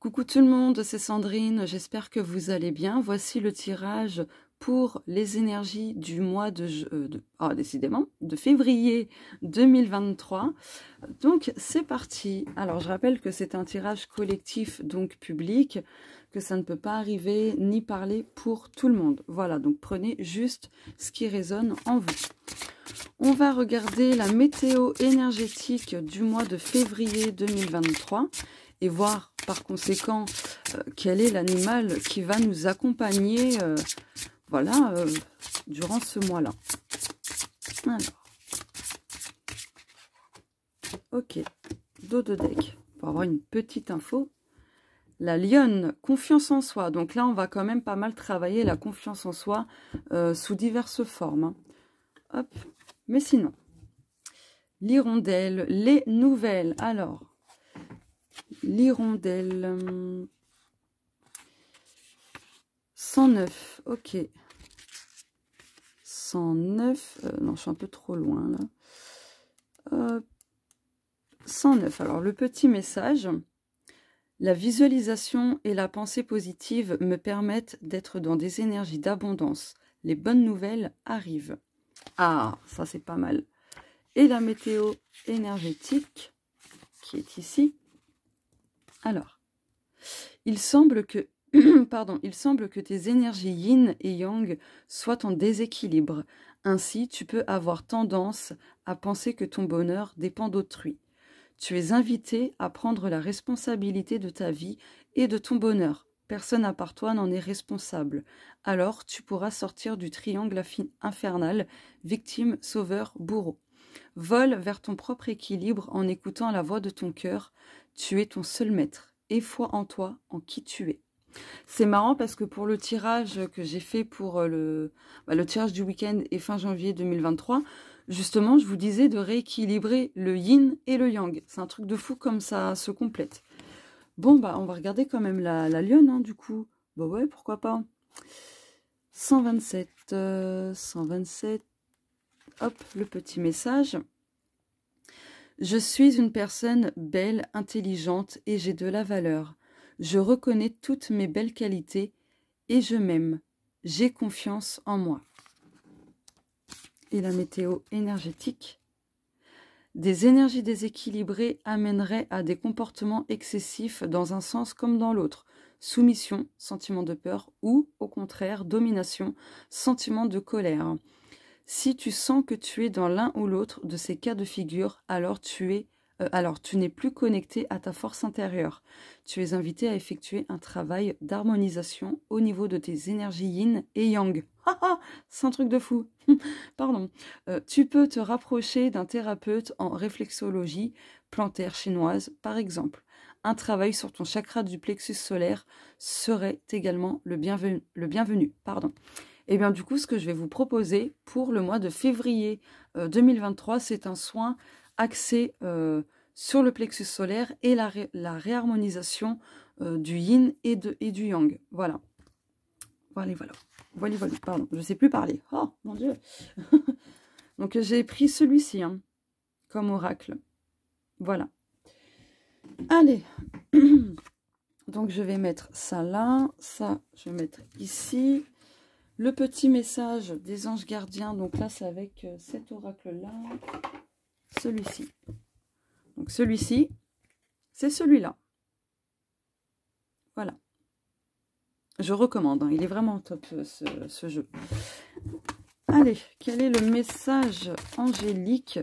Coucou tout le monde, c'est Sandrine, j'espère que vous allez bien. Voici le tirage pour les énergies du mois décidément, de février 2023. Donc c'est parti. Alors je rappelle que c'est un tirage collectif, donc public, que ça ne peut pas arriver ni parler pour tout le monde. Voilà, donc prenez juste ce qui résonne en vous. On va regarder la météo énergétique du mois de février 2023 et voir par conséquent quel est l'animal qui va nous accompagner durant ce mois-là. Alors, ok, dos de deck, pour avoir une petite info. La lionne, confiance en soi. Donc là, on va quand même pas mal travailler la confiance en soi sous diverses formes. Hein. Hop, mais sinon, l'hirondelle, les nouvelles. Alors, l'hirondelle, 109, ok. 109, non, je suis un peu trop loin là. 109, alors le petit message. La visualisation et la pensée positive me permettent d'être dans des énergies d'abondance. Les bonnes nouvelles arrivent. Ah, ça c'est pas mal. Et la météo énergétique qui est ici. Alors, il semble que, il semble que tes énergies yin et yang soient en déséquilibre. Ainsi, tu peux avoir tendance à penser que ton bonheur dépend d'autrui. Tu es invité à prendre la responsabilité de ta vie et de ton bonheur. Personne à part toi n'en est responsable. Alors, tu pourras sortir du triangle infernal, victime, sauveur, bourreau. Vole vers ton propre équilibre en écoutant la voix de ton cœur. Tu es ton seul maître. Aie foi en toi, en qui tu es. C'est marrant parce que pour le tirage que j'ai fait pour le tirage du week-end et fin janvier 2023, justement, je vous disais de rééquilibrer le yin et le yang. C'est un truc de fou comme ça se complète. Bon, bah, on va regarder quand même la lionne, hein, du coup. Bah ouais, pourquoi pas. 127, 127. Hop, le petit message. Je suis une personne belle, intelligente et j'ai de la valeur. Je reconnais toutes mes belles qualités et je m'aime. J'ai confiance en moi. Et la météo énergétique. Des énergies déséquilibrées amèneraient à des comportements excessifs dans un sens comme dans l'autre. Soumission, sentiment de peur ou, au contraire, domination, sentiment de colère. Si tu sens que tu es dans l'un ou l'autre de ces cas de figure, alors tu n'es plus connecté à ta force intérieure. Tu es invité à effectuer un travail d'harmonisation au niveau de tes énergies yin et yang. C'est un truc de fou. Pardon. Tu peux te rapprocher d'un thérapeute en réflexologie plantaire chinoise, par exemple. Un travail sur ton chakra du plexus solaire serait également le bienvenu. Pardon. Et bien du coup, ce que je vais vous proposer pour le mois de février 2023, c'est un soin axé sur le plexus solaire et la réharmonisation du yin et du yang. Voilà. Voilà, pardon, je ne sais plus parler. Oh, mon Dieu. Donc, j'ai pris celui-ci hein, comme oracle. Voilà. Allez. Donc, je vais mettre ça là. Ça, je vais mettre ici. Le petit message des anges gardiens, donc là c'est avec cet oracle-là, celui-ci. Donc celui-ci, c'est celui-là. Voilà. Je recommande, hein, il est vraiment top ce jeu. Allez, quel est le message angélique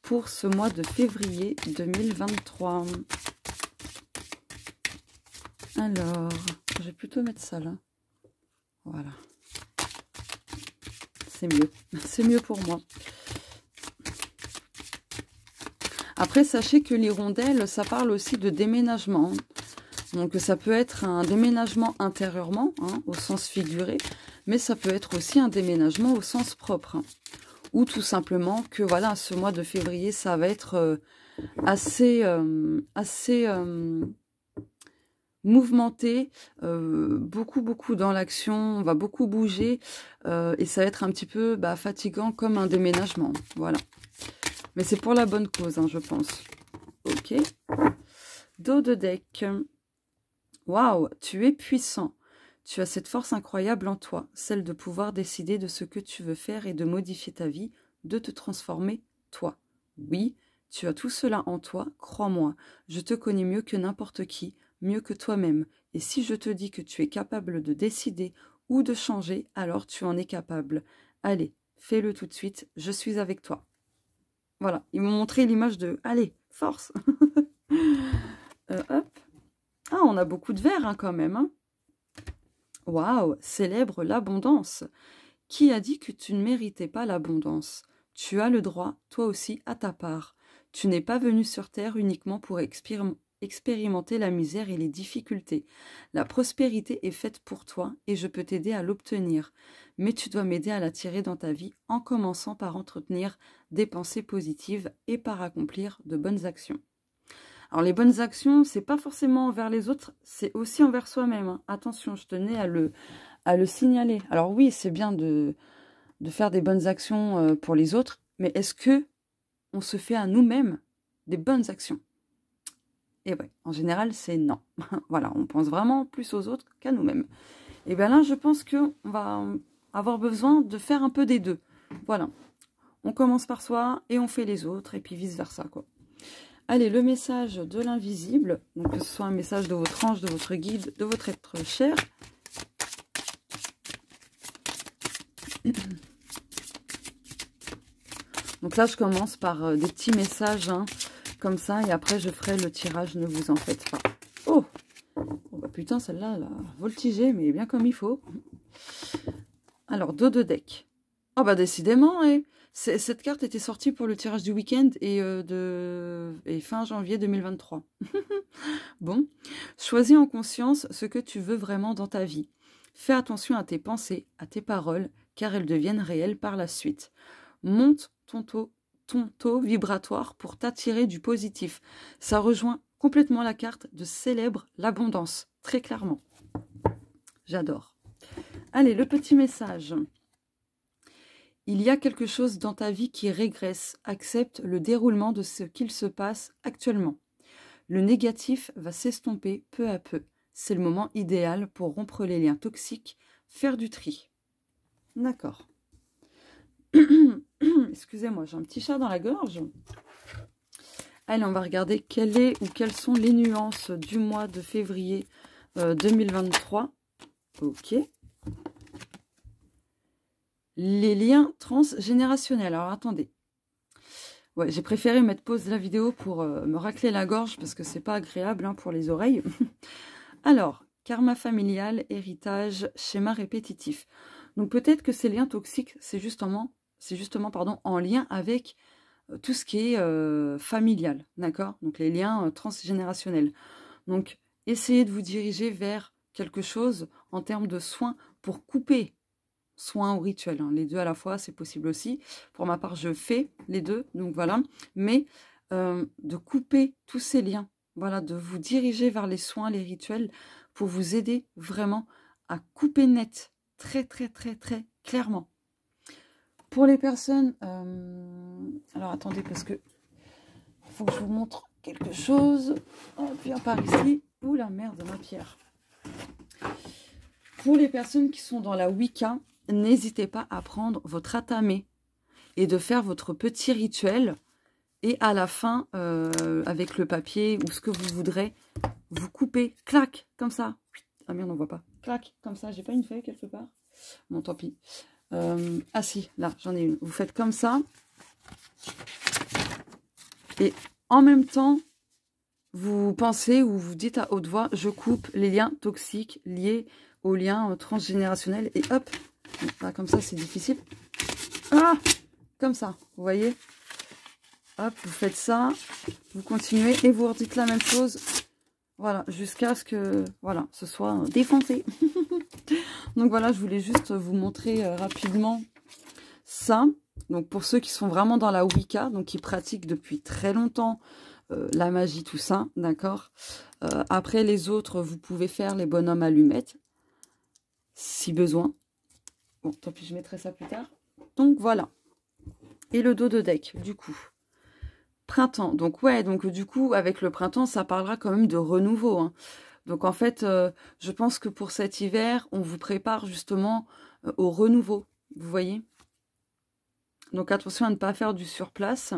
pour ce mois de février 2023? Alors, je vais plutôt mettre ça là. Voilà. C'est mieux pour moi. Après, sachez que l'hirondelle, ça parle aussi de déménagement. Donc, ça peut être un déménagement intérieurement, hein, au sens figuré, mais ça peut être aussi un déménagement au sens propre. Hein, ou tout simplement que, voilà, ce mois de février, ça va être assez mouvementé, beaucoup dans l'action, on va beaucoup bouger et ça va être un petit peu fatigant comme un déménagement, voilà. Mais c'est pour la bonne cause, hein, je pense. Ok. Dos de deck. Waouh, tu es puissant. Tu as cette force incroyable en toi, celle de pouvoir décider de ce que tu veux faire et de modifier ta vie, de te transformer, toi. Oui, tu as tout cela en toi, crois-moi. Je te connais mieux que n'importe qui, mieux que toi-même. Et si je te dis que tu es capable de décider ou de changer, alors tu en es capable. Allez, fais-le tout de suite, je suis avec toi. Voilà, ils m'ont montré l'image de « Allez, force !» Hop. Ah, on a beaucoup de verres hein, quand même. Hein. Waouh, célèbre l'abondance. Qui a dit que tu ne méritais pas l'abondance? Tu as le droit, toi aussi, à ta part. Tu n'es pas venu sur Terre uniquement pour expérimenter la misère et les difficultés. La prospérité est faite pour toi et je peux t'aider à l'obtenir. Mais tu dois m'aider à l'attirer dans ta vie en commençant par entretenir des pensées positives et par accomplir de bonnes actions. Alors les bonnes actions, c'est pas forcément envers les autres, c'est aussi envers soi-même. Hein. Attention, je tenais à le signaler. Alors oui, c'est bien de faire des bonnes actions pour les autres, mais est-ce que on se fait à nous-mêmes des bonnes actions? Et ouais, en général, c'est non. Voilà, on pense vraiment plus aux autres qu'à nous-mêmes. Et bien là, je pense qu'on va avoir besoin de faire un peu des deux. Voilà, on commence par soi et on fait les autres, et puis vice-versa, quoi. Allez, le message de l'invisible, donc que ce soit un message de votre ange, de votre guide, de votre être cher. Donc là, je commence par des petits messages, hein, comme ça, et après, je ferai le tirage, ne vous en faites pas. Oh, oh bah putain, celle-là, elle a voltigé, mais bien comme il faut. Alors, dos de deck. Oh bah décidément, cette carte était sortie pour le tirage du week-end et fin janvier 2023. Bon, choisis en conscience ce que tu veux vraiment dans ta vie. Fais attention à tes pensées, à tes paroles, car elles deviennent réelles par la suite. Monte ton taux vibratoire pour t'attirer du positif. Ça rejoint complètement la carte de célèbre l'abondance, très clairement. J'adore. Allez, le petit message. Il y a quelque chose dans ta vie qui régresse. Accepte le déroulement de ce qu'il se passe actuellement. Le négatif va s'estomper peu à peu. C'est le moment idéal pour rompre les liens toxiques, faire du tri. D'accord. Excusez-moi, j'ai un petit chat dans la gorge. Allez, on va regarder quelles sont les nuances du mois de février 2023. Ok. Les liens transgénérationnels. Alors, attendez. Ouais, j'ai préféré mettre pause de la vidéo pour me racler la gorge parce que c'est pas agréable hein, pour les oreilles. Alors, karma familial, héritage, schéma répétitif. Donc, peut-être que ces liens toxiques, c'est justement en lien avec tout ce qui est familial, d'accord? Donc, les liens transgénérationnels. Donc, essayez de vous diriger vers quelque chose en termes de soins pour couper soins ou rituels. Hein. Les deux à la fois, c'est possible aussi. Pour ma part, je fais les deux, donc voilà. Mais de couper tous ces liens, voilà, de vous diriger vers les soins, les rituels, pour vous aider vraiment à couper net, très, très, très, très clairement. Pour les personnes... alors, attendez, parce que il faut que je vous montre quelque chose. Hop, viens par ici. Ouh la merde, ma pierre. Pour les personnes qui sont dans la Wicca, n'hésitez pas à prendre votre atamé et de faire votre petit rituel. Et à la fin, avec le papier ou ce que vous voudrez, vous coupez, clac, comme ça. Ah merde, on voit pas. Clac, comme ça. J'ai pas une feuille quelque part? Bon, tant pis. Ah si, là, j'en ai une. Vous faites comme ça. Et en même temps, vous pensez ou vous dites à haute voix, je coupe les liens toxiques liés aux liens transgénérationnels. Et hop, là, comme ça, c'est difficile. Ah, comme ça, vous voyez? Hop, vous faites ça, vous continuez et vous redites la même chose. Voilà, jusqu'à ce que voilà, ce soit défoncé. Donc voilà, je voulais juste vous montrer rapidement ça. Donc pour ceux qui sont vraiment dans la Wicca, donc qui pratiquent depuis très longtemps la magie, tout ça, d'accord. Après les autres, vous pouvez faire les bonhommes allumettes, si besoin. Bon, tant pis, je mettrai ça plus tard. Donc voilà. Et le dos de deck, du coup. Printemps. Donc ouais, donc du coup, avec le printemps, ça parlera quand même de renouveau. Hein. Donc en fait, je pense que pour cet hiver, on vous prépare justement au renouveau, vous voyez. Donc attention à ne pas faire du surplace.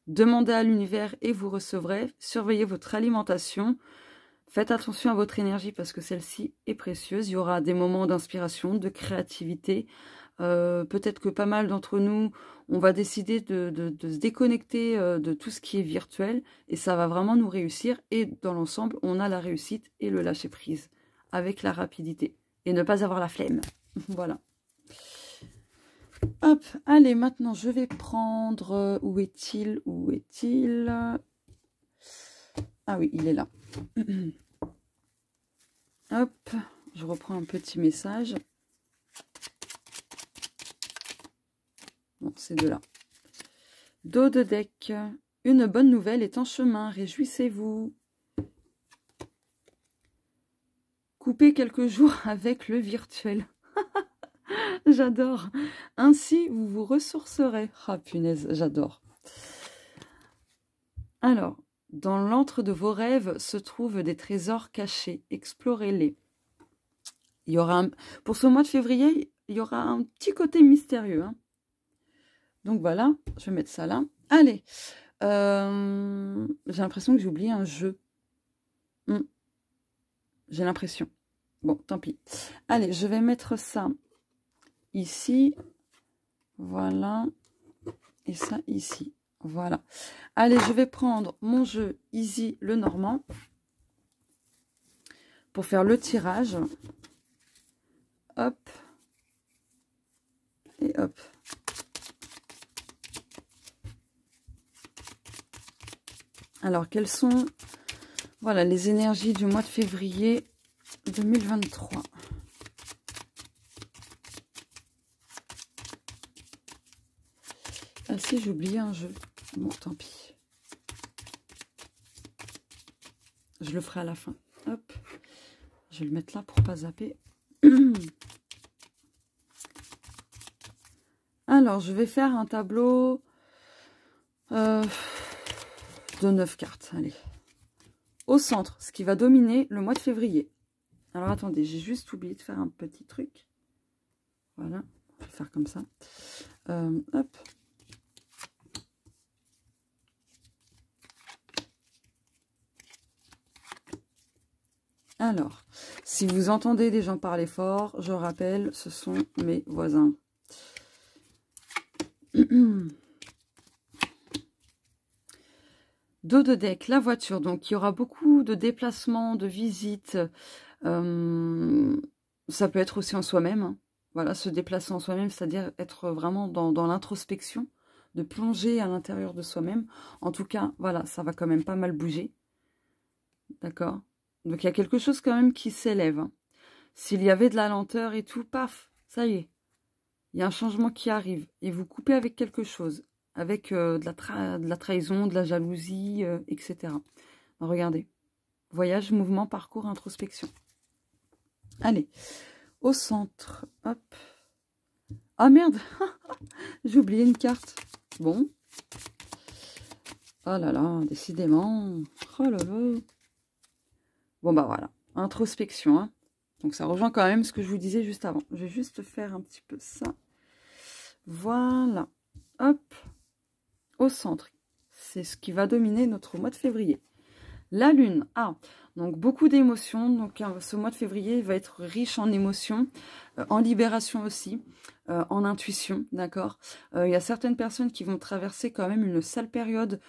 Demandez à l'univers et vous recevrez. Surveillez votre alimentation. Faites attention à votre énergie parce que celle-ci est précieuse. Il y aura des moments d'inspiration, de créativité. Peut-être que pas mal d'entre nous, on va décider de se déconnecter de tout ce qui est virtuel. Et ça va vraiment nous réussir. Et dans l'ensemble, on a la réussite et le lâcher-prise avec la rapidité. Et ne pas avoir la flemme. Voilà. Hop, allez, maintenant je vais prendre... où est-il? Où est-il? Ah oui, il est là. Hop, je reprends un petit message. Bon, c'est de là. Dos de deck. Une bonne nouvelle est en chemin. Réjouissez-vous. Coupez quelques jours avec le virtuel. J'adore. Ainsi, vous vous ressourcerez. Ah, punaise, j'adore. Alors, dans l'antre de vos rêves se trouvent des trésors cachés. Explorez-les. Il y aura pour ce mois de février, il y aura un petit côté mystérieux. Hein. Donc voilà, je vais mettre ça là. Allez, j'ai l'impression que j'ai oublié un jeu. J'ai l'impression. Bon, tant pis. Allez, je vais mettre ça ici. Voilà. Et ça ici. Voilà. Allez, je vais prendre mon jeu Easy le Normand pour faire le tirage. Hop. Et hop. Alors, quelles sont voilà, les énergies du mois de février 2023 ? Ah si, j'ai oublié un jeu. Bon, tant pis. Je le ferai à la fin. Hop. Je vais le mettre là pour pas zapper. Alors, je vais faire un tableau de 9 cartes. Allez. Au centre, ce qui va dominer le mois de février. Alors, attendez, j'ai juste oublié de faire un petit truc. Voilà. Je vais faire comme ça. Hop. Alors, si vous entendez des gens parler fort, je rappelle, ce sont mes voisins. Dos de deck, la voiture. Donc, il y aura beaucoup de déplacements, de visites. Ça peut être aussi en soi-même. Hein. Voilà, se déplacer en soi-même, c'est-à-dire être vraiment dans l'introspection, de plonger à l'intérieur de soi-même. En tout cas, voilà, ça va quand même pas mal bouger. D'accord ? Donc, il y a quelque chose quand même qui s'élève. Hein. S'il y avait de la lenteur et tout, paf, ça y est. Il y a un changement qui arrive. Et vous coupez avec quelque chose. Avec de la trahison, de la jalousie, etc. Donc, regardez. Voyage, mouvement, parcours, introspection. Allez. Au centre. Hop. Ah merde. J'ai oublié une carte. Bon. Oh là là, décidément. Oh là là. Bon, bah voilà, introspection. Hein. Donc, ça rejoint quand même ce que je vous disais juste avant. Je vais juste faire un petit peu ça. Voilà. Hop. Au centre. C'est ce qui va dominer notre mois de février. La lune. Ah, donc beaucoup d'émotions. Donc, ce mois de février va être riche en émotions, en libération aussi, en intuition, d'accord. Il y a certaines personnes qui vont traverser quand même une sale période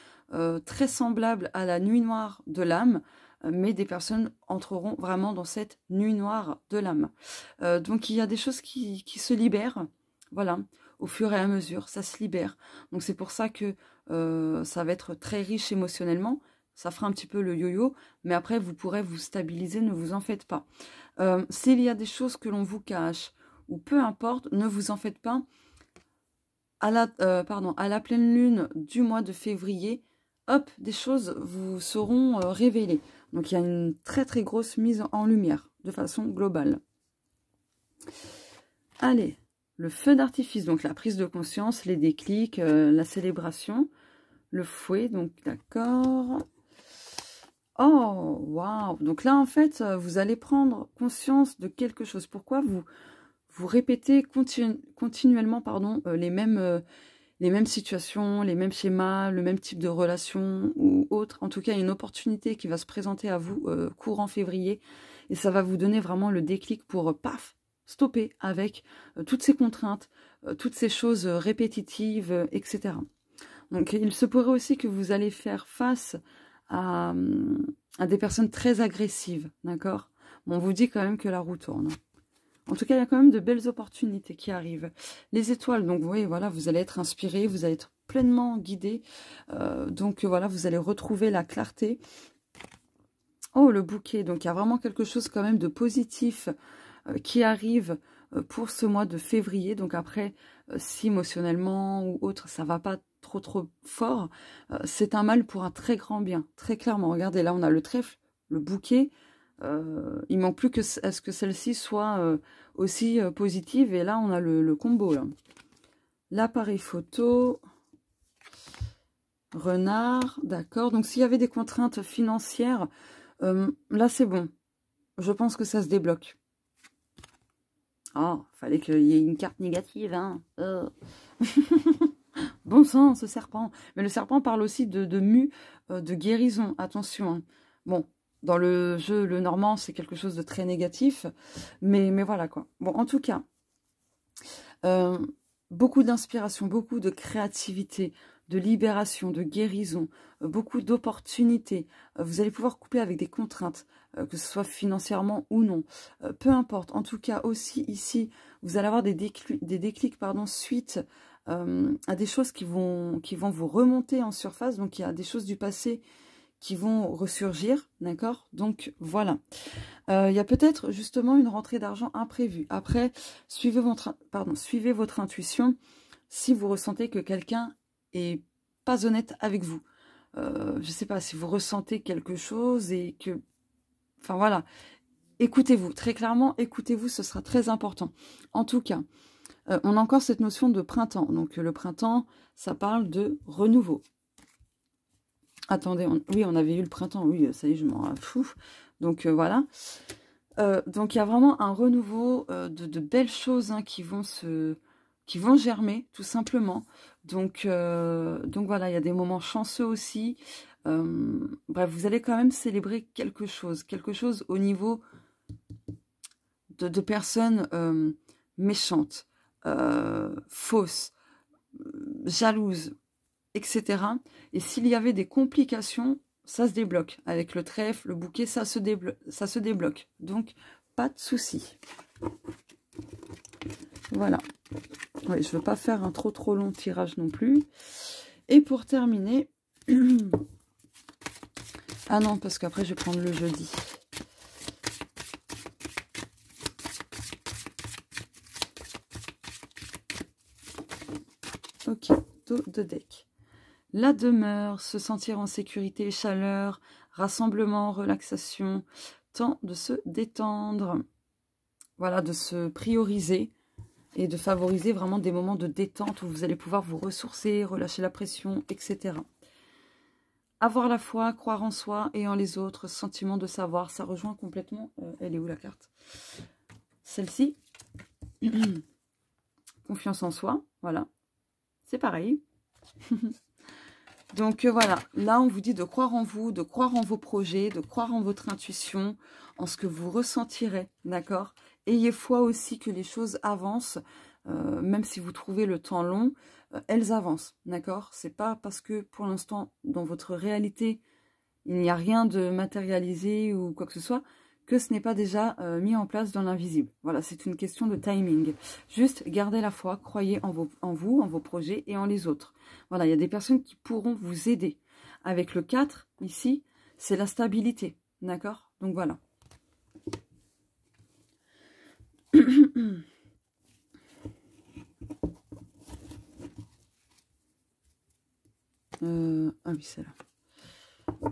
très semblable à la nuit noire de l'âme. Mais des personnes entreront vraiment dans cette nuit noire de l'âme. Donc, il y a des choses qui se libèrent, voilà, au fur et à mesure, ça se libère. Donc, c'est pour ça que ça va être très riche émotionnellement, ça fera un petit peu le yo-yo, mais après, vous pourrez vous stabiliser, ne vous en faites pas. S'il y a des choses que l'on vous cache, ou peu importe, ne vous en faites pas. À la pleine lune du mois de février, hop, des choses vous seront révélées. Donc, il y a une très très grosse mise en lumière, de façon globale. Allez, le feu d'artifice, donc la prise de conscience, les déclics, la célébration, le fouet, donc d'accord. Oh, waouh! Donc là, en fait, vous allez prendre conscience de quelque chose. Pourquoi vous répétez continuellement, pardon, les mêmes situations, les mêmes schémas, le même type de relation ou autre. En tout cas, une opportunité qui va se présenter à vous courant février. Et ça va vous donner vraiment le déclic pour, paf, stopper avec toutes ces contraintes, toutes ces choses répétitives, etc. Donc, il se pourrait aussi que vous allez faire face à, à des personnes très agressives, d'accord? Bon, on vous dit quand même que la roue tourne. En tout cas, il y a quand même de belles opportunités qui arrivent. Les étoiles, donc oui, voilà, vous allez être inspiré, vous allez être pleinement guidé. Donc voilà, vous allez retrouver la clarté. Oh, le bouquet, donc il y a vraiment quelque chose quand même de positif qui arrive pour ce mois de février. Donc après, si émotionnellement ou autre, ça va pas trop fort, c'est un mal pour un très grand bien, très clairement. Regardez, là on a le trèfle, le bouquet. Il manque plus à ce que celle-ci soit aussi positive. Et là, on a le combo. L'appareil photo, renard, d'accord. Donc, s'il y avait des contraintes financières, là, c'est bon. Je pense que ça se débloque. Oh, fallait qu'il y ait une carte négative, hein. Bon sang, ce serpent. Mais le serpent parle aussi de mue, de guérison. Attention, hein. Bon, dans le jeu, le normand, c'est quelque chose de très négatif. Mais voilà, quoi. Bon, en tout cas, beaucoup d'inspiration, beaucoup de créativité, de libération, de guérison, beaucoup d'opportunités. Vous allez pouvoir couper avec des contraintes, que ce soit financièrement ou non. Peu importe. En tout cas, aussi ici, vous allez avoir des déclics pardon, suite à des choses qui vont vous remonter en surface. Donc, il y a des choses du passé qui vont ressurgir, d'accord? Donc, voilà. Il y a peut-être justement une rentrée d'argent imprévue. Après, suivez votre intuition si vous ressentez que quelqu'un est pas honnête avec vous. Je ne sais pas, si vous ressentez quelque chose et que... Enfin, voilà. Écoutez-vous. Très clairement, écoutez-vous, ce sera très important. En tout cas, on a encore cette notion de printemps. Donc, le printemps, ça parle de renouveau. Attendez, oui, on avait eu le printemps. Oui, ça y est, je m'en fous. Donc, voilà. Donc, il y a vraiment un renouveau de belles choses hein, qui vont germer, tout simplement. Donc voilà, il y a des moments chanceux aussi. Bref, vous allez quand même célébrer quelque chose au niveau de personnes méchantes, fausses, jalouses, etc. Et s'il y avait des complications, ça se débloque. Avec le trèfle, le bouquet, ça se débloque. Donc, pas de souci. Voilà. Ouais, je ne veux pas faire un trop long tirage non plus. Et pour terminer... ah non, parce qu'après, je vais prendre le jeudi. Ok, dos de deck. La demeure, se sentir en sécurité, chaleur, rassemblement, relaxation, temps de se détendre. Voilà, de se prioriser et de favoriser vraiment des moments de détente où vous allez pouvoir vous ressourcer, relâcher la pression, etc. Avoir la foi, croire en soi et en les autres, sentiment de savoir, ça rejoint complètement... elle est où la carte? Celle-ci. Confiance en soi, voilà. C'est pareil. Donc voilà, là on vous dit de croire en vous, de croire en vos projets, de croire en votre intuition, en ce que vous ressentirez, d'accord? Ayez foi aussi que les choses avancent, même si vous trouvez le temps long, elles avancent, d'accord? C'est pas parce que pour l'instant, dans votre réalité, il n'y a rien de matérialisé ou quoi que ce soit, que ce n'est pas déjà mis en place dans l'invisible. Voilà, c'est une question de timing. Juste gardez la foi, croyez en vous, en vos projets et en les autres. Voilà, il y a des personnes qui pourront vous aider. Avec le 4, ici, c'est la stabilité. D'accord? Donc voilà. Ah oui, c'est là.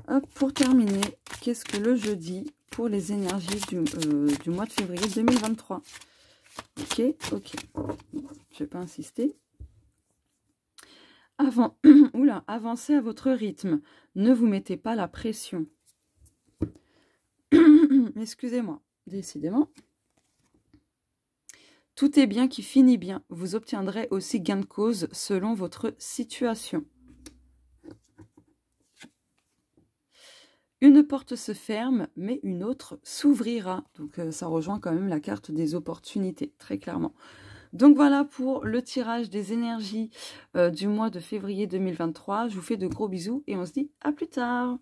Hop, pour terminer, qu'est-ce que le jeudi pour les énergies du mois de février 2023? Ok, ok. Je vais pas insister. Avancez à votre rythme. Ne vous mettez pas la pression. Excusez-moi, décidément. Tout est bien qui finit bien. Vous obtiendrez aussi gain de cause selon votre situation. Une porte se ferme, mais une autre s'ouvrira. Donc ça rejoint quand même la carte des opportunités, très clairement. Donc voilà pour le tirage des énergies du mois de février 2023. Je vous fais de gros bisous et on se dit à plus tard.